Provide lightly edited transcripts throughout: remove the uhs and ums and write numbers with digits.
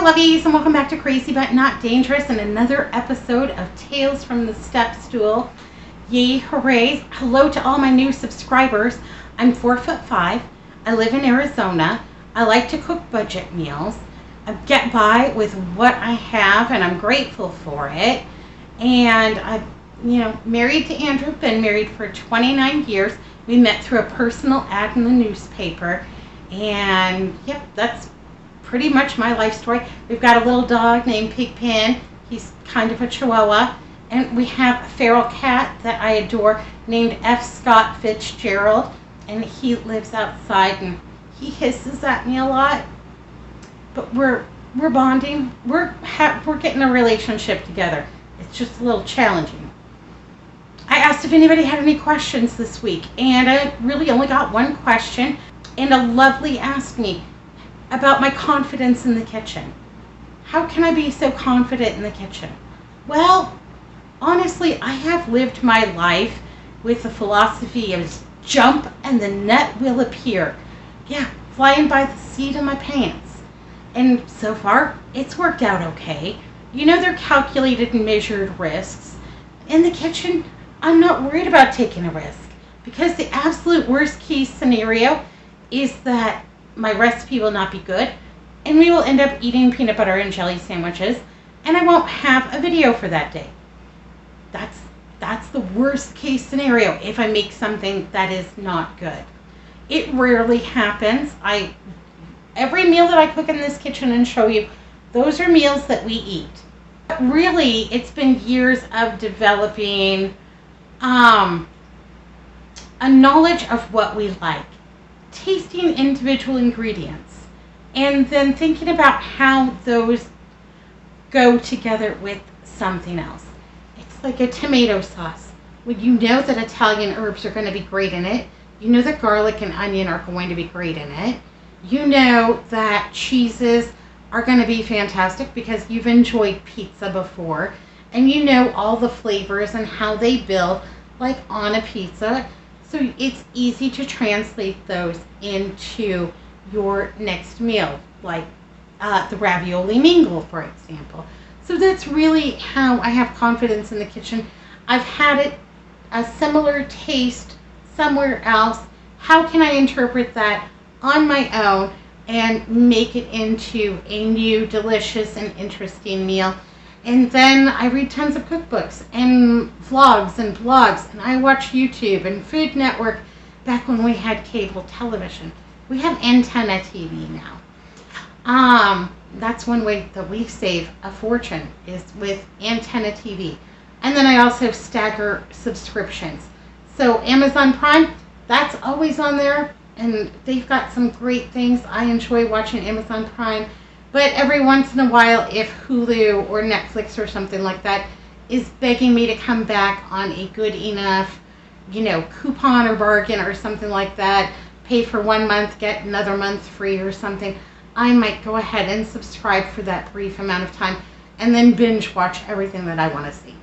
lovies, and welcome back to Crazy But Not Dangerous and another episode of Tales from the Step Stool. Yay, hooray. Hello to all my new subscribers. I'm 4'5". I live in Arizona. I like to cook budget meals. I get by with what I have, and I'm grateful for it. And I'm, married to Andrew, been married for 29 years. We met through a personal ad in the newspaper. And, yep, that's pretty much my life story. We've got a little dog named Pigpen. He's kind of a chihuahua. And we have a feral cat that I adore named F. Scott Fitzgerald. And he lives outside and he hisses at me a lot. But we're bonding. We're getting a relationship together. It's just a little challenging. I asked if anybody had any questions this week, and I really only got one question. And a lovely asked me about my confidence in the kitchen. How can I be so confident in the kitchen? Well, honestly, I have lived my life with the philosophy of jump and the net will appear. Yeah, flying by the seat of my pants. And so far, it's worked out okay. They're calculated and measured risks. In the kitchen, I'm not worried about taking a risk because the absolute worst case scenario is that my recipe will not be good and we will end up eating peanut butter and jelly sandwiches and I won't have a video for that day. That's the worst case scenario if I make something that is not good. It rarely happens. Every meal that I cook in this kitchen and show you, those are meals that we eat. But really, it's been years of developing a knowledge of what we like, tasting individual ingredients, and then thinking about how those go together with something else. It's like a tomato sauce. When you know that Italian herbs are going to be great in it, you know that garlic and onion are going to be great in it, you know that cheeses are going to be fantastic because you've enjoyed pizza before, and you know all the flavors and how they build like on a pizza. So it's easy to translate those into your next meal, like the ravioli mingle, for example. So that's really how I have confidence in the kitchen. I've had a similar taste somewhere else. How can I interpret that on my own and make it into a new, delicious, and interesting meal? And then I read tons of cookbooks and vlogs and blogs, and I watch YouTube and Food Network back when we had cable television. We have antenna TV now. That's one way that we save a fortune is with antenna TV. And then I also stagger subscriptions. So Amazon Prime, that's always on there, and they've got some great things. I enjoy watching Amazon Prime. But every once in a while, if Hulu or Netflix or something like that is begging me to come back on a good enough, coupon or bargain or something like that, pay for 1 month, get another month free or something, I might go ahead and subscribe for that brief amount of time and then binge watch everything that I want to see.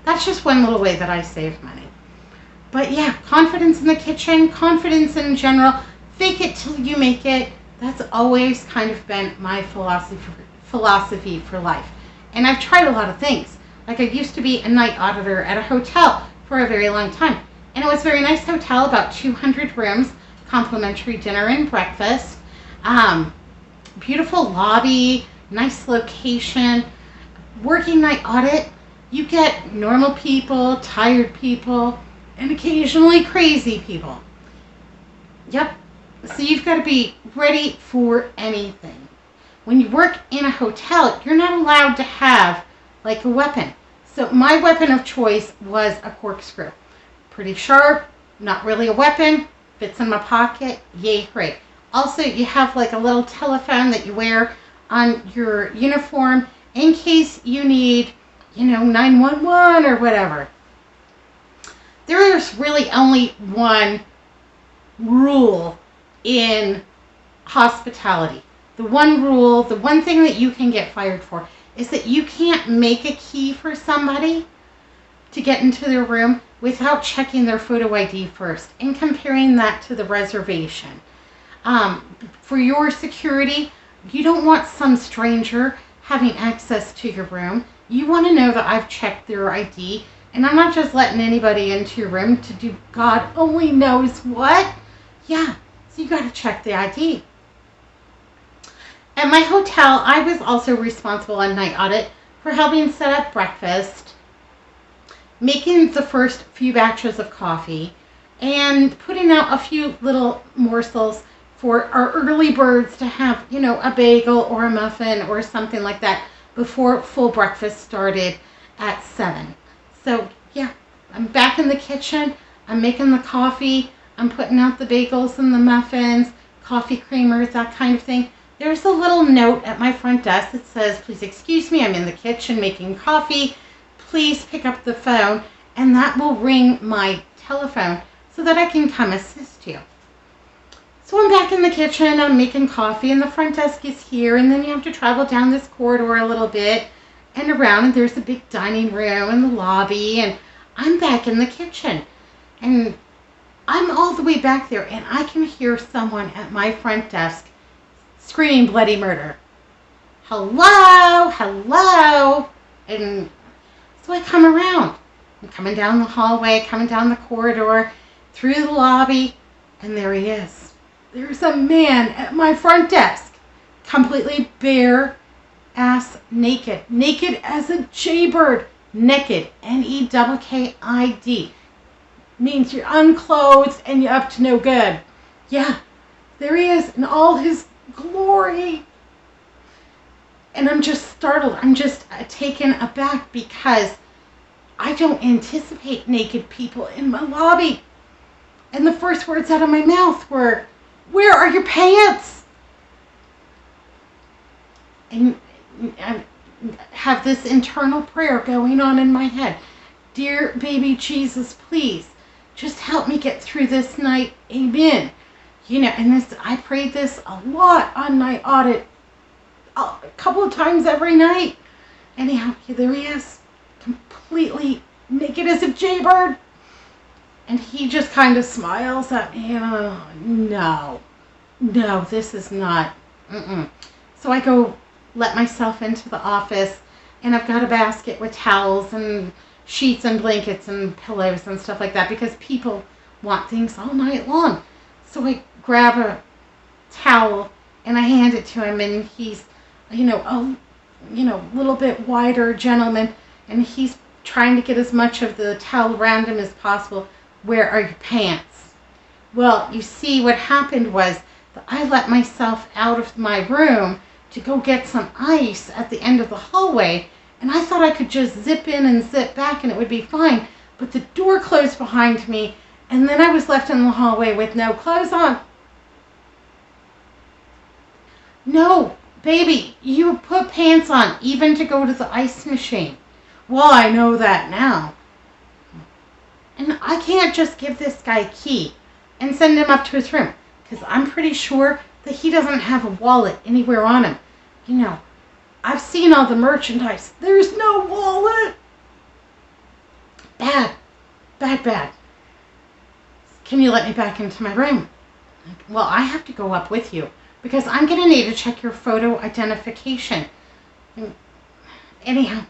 That's just one little way that I save money. But yeah, confidence in the kitchen, confidence in general, fake it till you make it. That's always kind of been my philosophy for life. And I've tried a lot of things. Like I used to be a night auditor at a hotel for a very long time. And it was a very nice hotel, about 200 rooms, complimentary dinner and breakfast, beautiful lobby, nice location. Working night audit, you get normal people, tired people, and occasionally crazy people. Yep. So you've got to be ready for anything. When you work in a hotel, you're not allowed to have like a weapon. So my weapon of choice was a corkscrew. Pretty sharp, not really a weapon, fits in my pocket, yay, great. Also, you have like a little telephone that you wear on your uniform in case you need, 911 or whatever. There is really only one rule in hospitality. The one rule, the one thing that you can get fired for is that you can't make a key for somebody to get into their room without checking their photo ID first and comparing that to the reservation. For your security, You don't want some stranger having access to your room. You want to know that I've checked their ID, and I'm not just letting anybody into your room to do God only knows what. Yeah, so you got to check the ID. At my hotel, I was also responsible on night audit for helping set up breakfast, making the first few batches of coffee, and putting out a few little morsels for our early birds to have, a bagel or a muffin or something like that before full breakfast started at 7. So, yeah, I'm back in the kitchen. I'm making the coffee. I'm putting out the bagels and the muffins, coffee creamers, that kind of thing. There's a little note at my front desk that says, please excuse me, I'm in the kitchen making coffee. Please pick up the phone, and that will ring my telephone so that I can come assist you. So I'm back in the kitchen, I'm making coffee, and the front desk is here, and then you have to travel down this corridor a little bit and around, and there's a big dining room and the lobby, and I'm back in the kitchen. And I'm all the way back there, and I can hear someone at my front desk screaming bloody murder. Hello, hello. And so I come around. I'm coming down the hallway, coming down the corridor, through the lobby, and there he is. There's a man at my front desk, completely bare ass naked. Naked as a jaybird. Naked. N-E-K-K-I-D. Means you're unclothed and you're up to no good. Yeah, there he is in all his glory. And I'm just startled. I'm just taken aback because I don't anticipate naked people in my lobby. And the first words out of my mouth were, "Where are your pants?" And I have this internal prayer going on in my head. Dear baby Jesus, please, just help me get through this night. Amen. And I prayed this a lot on night audit, a couple of times every night. Anyhow, there he is, completely naked as a jaybird. And he just kind of smiles at me. No, this is not. So I go let myself into the office, and I've got a basket with towels and sheets and blankets and pillows and stuff like that because people want things all night long. So I grab a towel and I hand it to him, and he's, a little bit wider gentleman, and he's trying to get as much of the towel around him as possible. Where are your pants? Well, you see, what happened was that I let myself out of my room to go get some ice at the end of the hallway, and I thought I could just zip in and zip back and it would be fine. But the door closed behind me, and then I was left in the hallway with no clothes on. No, baby, you put pants on even to go to the ice machine. Well, I know that now. And I can't just give this guy a key and send him up to his room, because I'm pretty sure that he doesn't have a wallet anywhere on him. I've seen all the merchandise. There's no wallet. Bad. Can you let me back into my room? Well, I have to go up with you because I'm going to need to check your photo identification. Anyhow,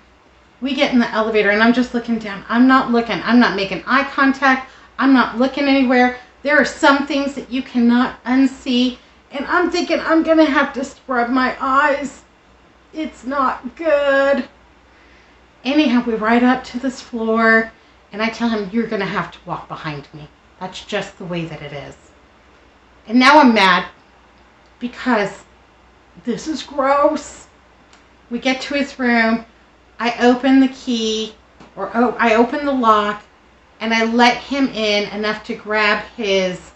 we get in the elevator, and I'm just looking down. I'm not looking. I'm not making eye contact. I'm not looking anywhere. There are some things that you cannot unsee, and I'm thinking I'm going to have to scrub my eyes. It's not good. Anyhow, we ride up to this floor, and I tell him, you're going to have to walk behind me. That's just the way that it is. And now I'm mad because this is gross. We get to his room. I open the key, I open the lock, and I let him in enough to grab his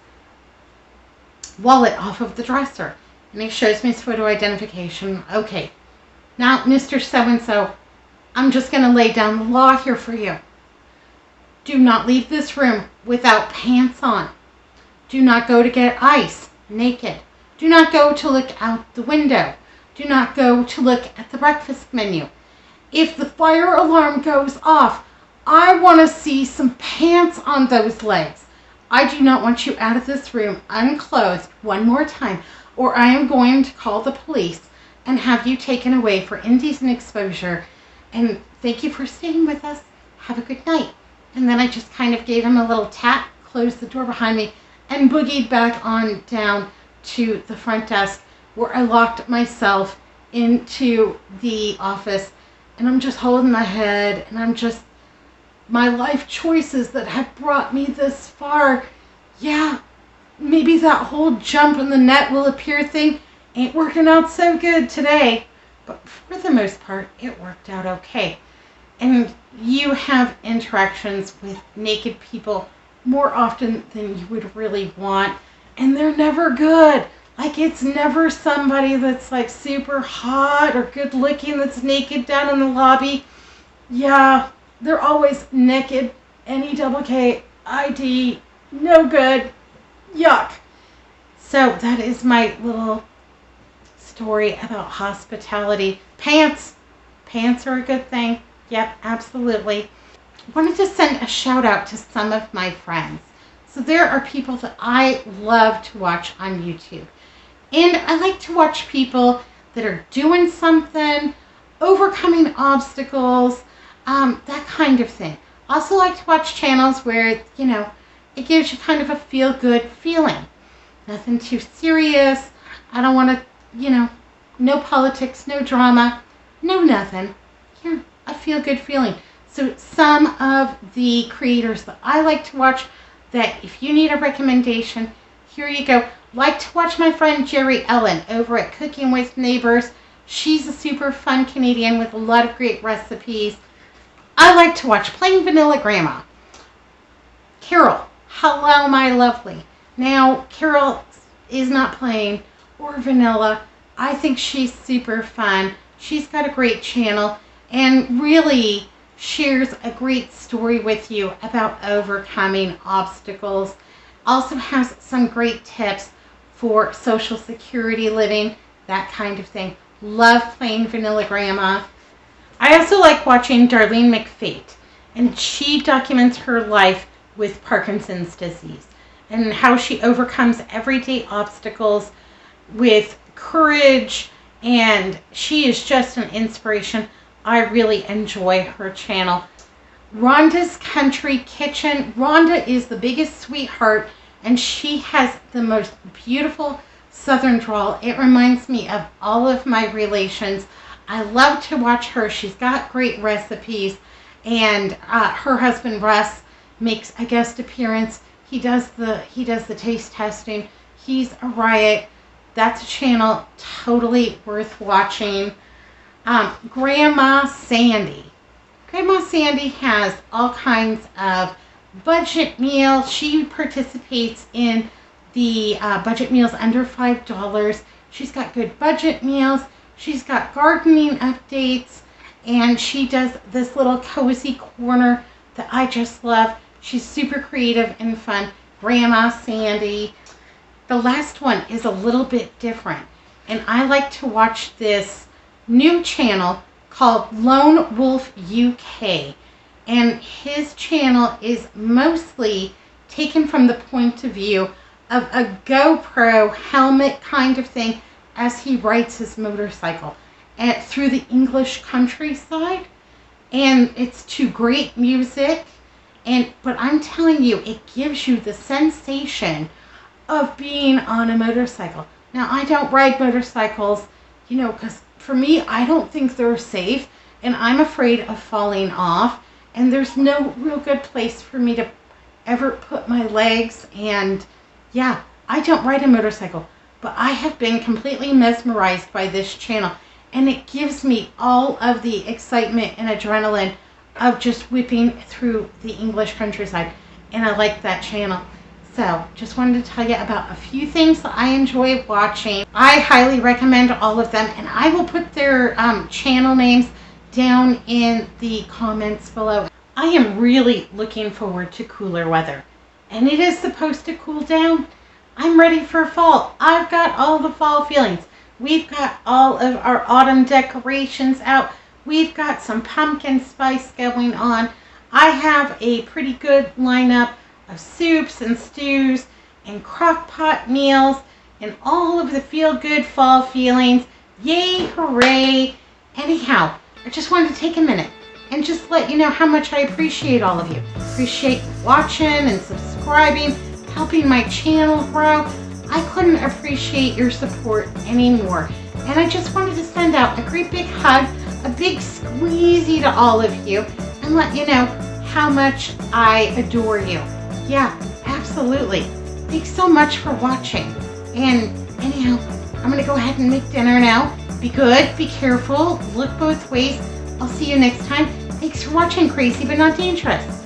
wallet off of the dresser. And he shows me his photo identification. Okay, now, Mr. So-and-so, I'm just going to lay down the law here for you. Do not leave this room without pants on. Do not go to get ice naked. Do not go to look out the window. Do not go to look at the breakfast menu. If the fire alarm goes off, I want to see some pants on those legs. I do not want you out of this room unclothed one more time, or I am going to call the police and have you taken away for indecent exposure. And thank you for staying with us. Have a good night. And then I just kind of gave him a little tap, closed the door behind me, and boogied back on down to the front desk, where I locked myself into the office. And I'm just holding my head, and I'm just, my life choices that have brought me this far. Yeah, maybe that whole jump in the net will appear thing ain't working out so good today. But for the most part, it worked out okay. And you have interactions with naked people more often than you would really want. And they're never good. Like, it's never somebody that's like super hot or good looking that's naked down in the lobby. Yeah, they're always naked. NEKKID. No good. Yuck. So that is my little story about hospitality. Pants. Pants are a good thing. Yep, absolutely. I wanted to send a shout out to some of my friends. So there are people that I love to watch on YouTube. And I like to watch people that are doing something, overcoming obstacles, that kind of thing. Also like to watch channels where, you know, it gives you kind of a feel-good feeling. Nothing too serious. I don't want to, you know, no politics, no drama, no nothing. Yeah, a feel-good feeling. So some of the creators that I like to watch, that if you need a recommendation, here you go. Like to watch my friend Jerry Ellen over at Cooking with Neighbors. She's a super fun Canadian with a lot of great recipes. I like to watch Plain Vanilla Grandma. Carol, hello my lovely. Now, Carol is not plain or vanilla. I think she's super fun. She's got a great channel and really shares a great story with you about overcoming obstacles. Also has some great tips for Social Security living, that kind of thing. Love Plain Vanilla Grandma. I also like watching Darlene Mcphate, and she documents her life with Parkinson's disease and how she overcomes everyday obstacles with courage, and she is just an inspiration. I really enjoy her channel. Rhonda's Country Kitchen. Rhonda is the biggest sweetheart, and she has the most beautiful southern drawl. It reminds me of all of my relations. I love to watch her. She's got great recipes, and her husband Russ makes a guest appearance. He does the taste testing. He's a riot. That's a channel totally worth watching. Grandma Sandy. Grandma Sandy has all kinds of budget meals. She participates in the budget meals under $5. She's got good budget meals. She's got gardening updates, and she does this little cozy corner that I just love. She's super creative and fun. Grandma Sandy. The last one is a little bit different, and I like to watch this new channel called LoneWolf UK, and his channel is mostly taken from the point of view of a GoPro helmet kind of thing as he rides his motorcycle through the English countryside, and it's to great music. But I'm telling you, it gives you the sensation of being on a motorcycle. Now, I don't ride motorcycles, you know, because for me, I don't think they're safe, and I'm afraid of falling off, and there's no real good place for me to ever put my legs. And yeah, I don't ride a motorcycle, but I have been completely mesmerized by this channel, and it gives me all of the excitement and adrenaline of just whipping through the English countryside, and I like that channel. So just wanted to tell you about a few things that I enjoy watching. I highly recommend all of them, and I will put their channel names down in the comments below. I am really looking forward to cooler weather, and it is supposed to cool down. I'm ready for fall. I've got all the fall feelings. We've got all of our autumn decorations out. We've got some pumpkin spice going on. I have a pretty good lineup of soups and stews and crock pot meals and all of the feel-good fall feelings. Yay, hooray. Anyhow, I just wanted to take a minute and just let you know how much I appreciate all of you. Appreciate watching and subscribing, helping my channel grow. I couldn't appreciate your support anymore. And I just wanted to send out a great big hug, a big squeezy to all of you, and let you know how much I adore you. Yeah, absolutely. Thanks so much for watching. And anyhow, I'm gonna go ahead and make dinner now. Be good, be careful, look both ways. I'll see you next time. Thanks for watching, Crazy But Not Dangerous.